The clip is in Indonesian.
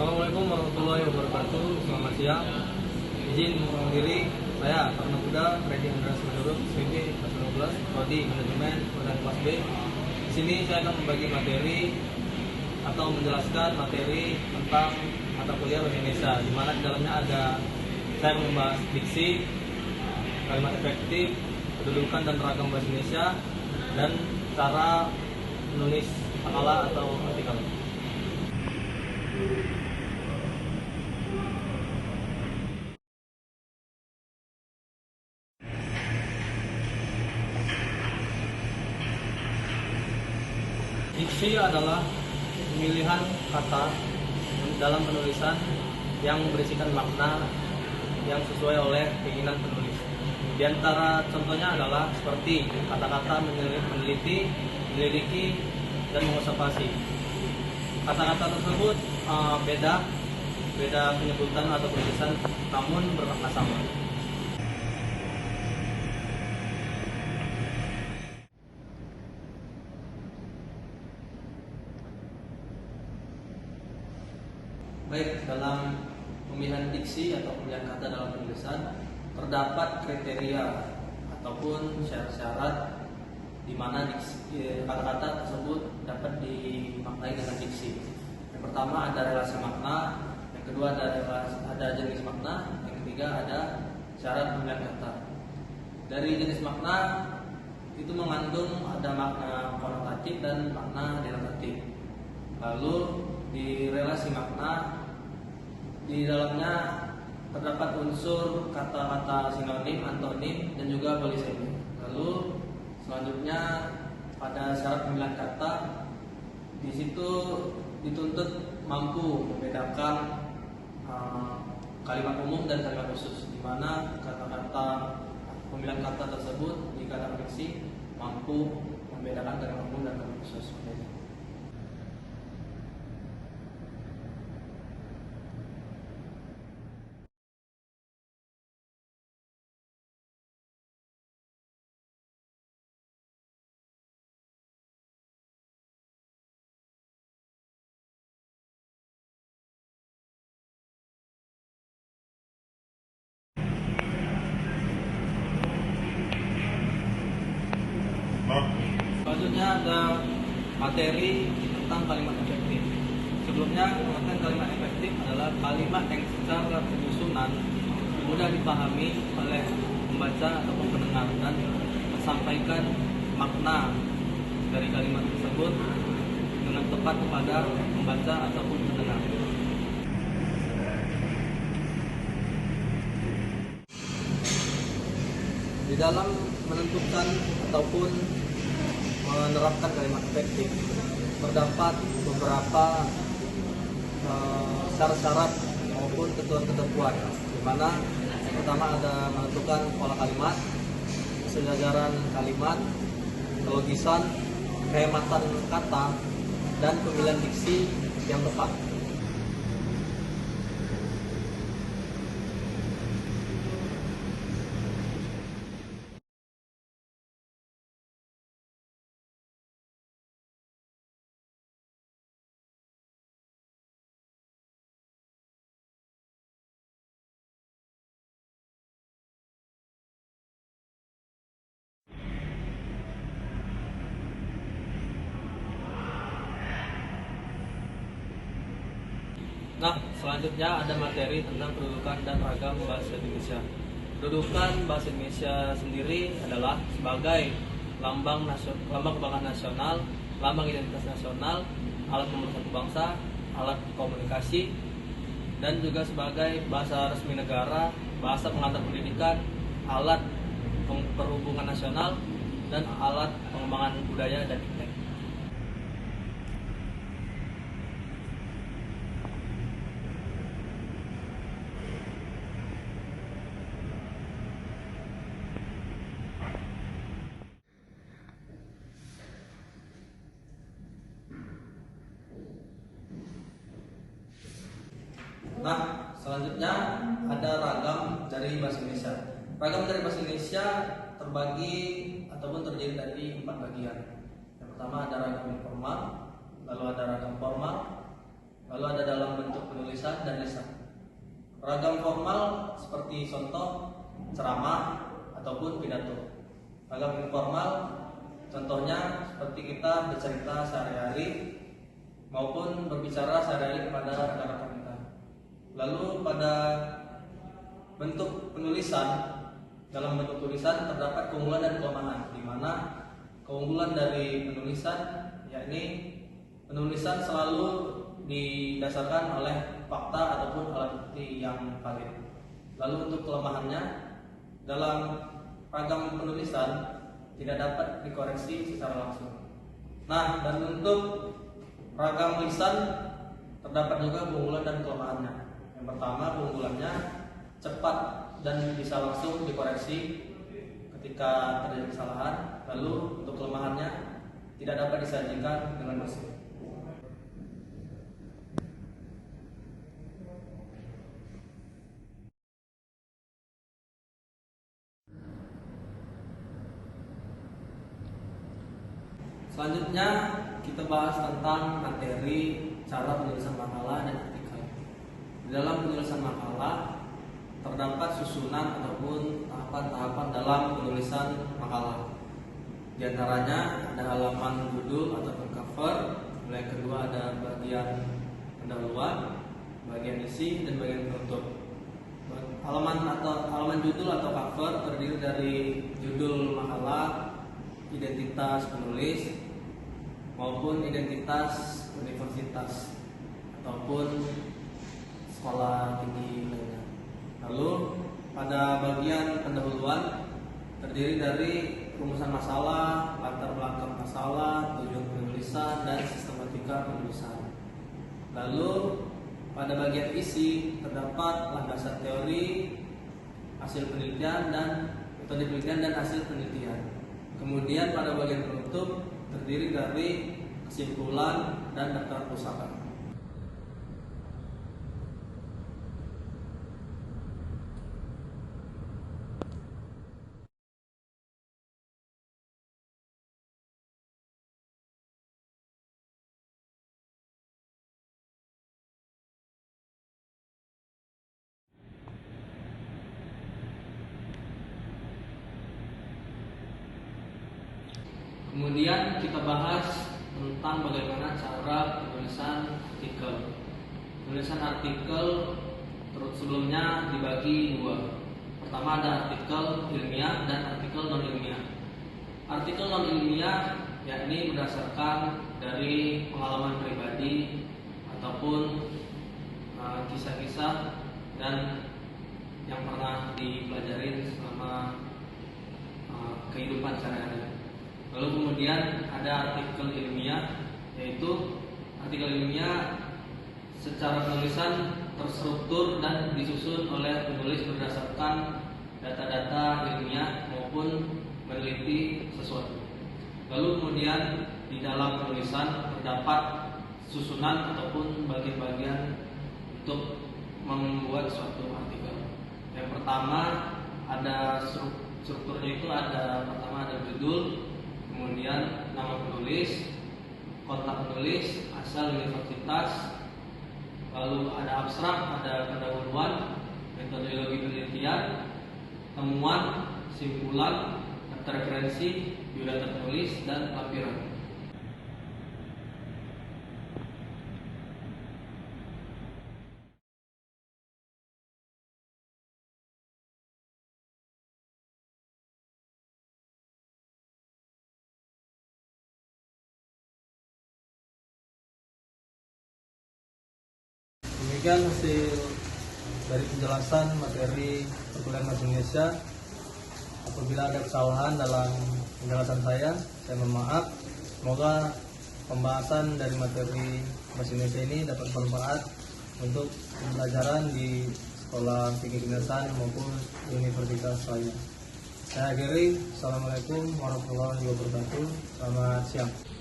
Assalamualaikum warahmatullahi wabarakatuh. Selamat siang. Izin mengenalkan diri, saya Taruna Muda Freddy Andreas Menurut SPP 12 Prodi Manajemen Perhotelan Kelas B. Di sini saya akan membagi materi atau menjelaskan materi tentang mata kuliah bahasa Indonesia, di mana di dalamnya ada saya membahas diksi, kalimat efektif, kedudukan dan ragam bahasa Indonesia, dan cara menulis makalah atau artikel. Diksi adalah pemilihan kata dalam penulisan yang berisikan makna yang sesuai oleh keinginan penulis. Di antara contohnya adalah seperti kata-kata meneliti, meliriki, dan mengobservasi. Kata-kata tersebut beda penyebutan atau penulisan, namun bermakna sama. Baik, dalam pemilihan diksi atau pemilihan kata dalam penulisan terdapat kriteria ataupun syarat-syarat di mana kata-kata tersebut dapat dimaknai dengan diksi. Yang pertama ada relasi makna, yang kedua ada jenis makna, yang ketiga ada syarat pemilihan kata. Dari jenis makna itu mengandung ada makna konotatif dan makna denotatif. Lalu di relasi makna, di dalamnya terdapat unsur kata-kata sinonim, antonim, dan juga polisemin. Lalu selanjutnya pada syarat pemilihan kata, di situ dituntut mampu membedakan kalimat umum dan kalimat khusus, di mana kata-kata pemilihan kata tersebut di kata diksi mampu membedakan kalimat umum dan kalimat khusus. Selanjutnya ada materi tentang kalimat efektif. Sebelumnya, pengertian kalimat efektif adalah kalimat yang secara penyusunan mudah dipahami oleh pembaca ataupun pendengar dan menyampaikan makna dari kalimat tersebut dengan tepat kepada pembaca ataupun pendengar. Di dalam menentukan ataupun menerapkan kalimat efektif terdapat beberapa syarat-syarat maupun ketentuan, di mana yang pertama ada menentukan pola kalimat, kesejajaran kalimat, kelogisan, kehematan kata, dan pemilihan diksi yang tepat. Nah, selanjutnya ada materi tentang kedudukan dan ragam bahasa Indonesia. Kedudukan bahasa Indonesia sendiri adalah sebagai lambang kebanggaan nasional, lambang identitas nasional, alat pemersatu bangsa, alat komunikasi, dan juga sebagai bahasa resmi negara, bahasa pengantar pendidikan, alat perhubungan nasional, dan alat pengembangan budaya dan iptek. Nah, selanjutnya ada ragam dari bahasa Indonesia. Ragam dari bahasa Indonesia terbagi ataupun terdiri dari 4 bagian. Yang pertama ada ragam informal, lalu ada ragam formal, lalu ada dalam bentuk penulisan dan lisan. Ragam formal seperti contoh ceramah ataupun pidato. Ragam informal contohnya seperti kita bercerita sehari-hari maupun berbicara sehari-hari kepada rekan-rekan kita. Lalu pada bentuk penulisan, dalam bentuk tulisan terdapat keunggulan dan kelemahan, di mana keunggulan dari penulisan yakni penulisan selalu didasarkan oleh fakta ataupun alat bukti yang valid. Lalu untuk kelemahannya, dalam ragam penulisan tidak dapat dikoreksi secara langsung. Nah, dan untuk ragam lisan terdapat juga keunggulan dan kelemahannya. Yang pertama, keunggulannya cepat dan bisa langsung dikoreksi ketika terjadi kesalahan. Lalu untuk kelemahannya tidak dapat disajikan dengan bersih. Selanjutnya kita bahas tentang materi cara penulisan makalah dan artikel. Di dalam penulisan makalah terdapat susunan ataupun tahapan-tahapan dalam penulisan makalah. Di antaranya ada halaman judul ataupun cover, yang kedua ada bagian pendahuluan, bagian isi, dan bagian penutup. Halaman judul atau cover terdiri dari judul makalah, identitas penulis, maupun identitas universitas ataupun sekolah tinggi lainnya. Lalu pada bagian pendahuluan terdiri dari rumusan masalah, latar belakang masalah, tujuan penulisan, dan sistematika penulisan. Lalu pada bagian isi terdapat landasan teori, hasil penelitian dan metode penelitian dan hasil penelitian. Kemudian pada bagian penutup terdiri dari kesimpulan dan daftar pusaka. Kemudian kita bahas tentang bagaimana cara penulisan artikel. Penulisan artikel sebelumnya dibagi dua. Pertama ada artikel ilmiah dan artikel non ilmiah. Artikel non ilmiah yakni berdasarkan dari pengalaman pribadi ataupun kisah-kisah dan yang pernah dipelajari selama kehidupan sehari-hari. Lalu kemudian ada artikel ilmiah, yaitu artikel ilmiah secara penulisan terstruktur dan disusun oleh penulis berdasarkan data-data ilmiah maupun meneliti sesuatu. Lalu kemudian di dalam penulisan terdapat susunan ataupun bagian-bagian untuk membuat suatu artikel. Yang pertama ada strukturnya, itu ada pertama ada judul, kemudian nama penulis, kontak penulis, asal universitas, lalu ada abstrak, ada pendahuluan, metodologi penelitian, temuan, simpulan, daftar referensi, biodata penulis, dan lampiran. Demikian hasil dari penjelasan materi perkuliahan bahasa Indonesia. Apabila ada kesalahan dalam penjelasan saya mohon maaf. Semoga pembahasan dari materi bahasa Indonesia ini dapat bermanfaat untuk pembelajaran di sekolah tinggi kedinasan maupun universitas lainnya. Saya akhiri. Assalamualaikum warahmatullahi wabarakatuh. Selamat siang.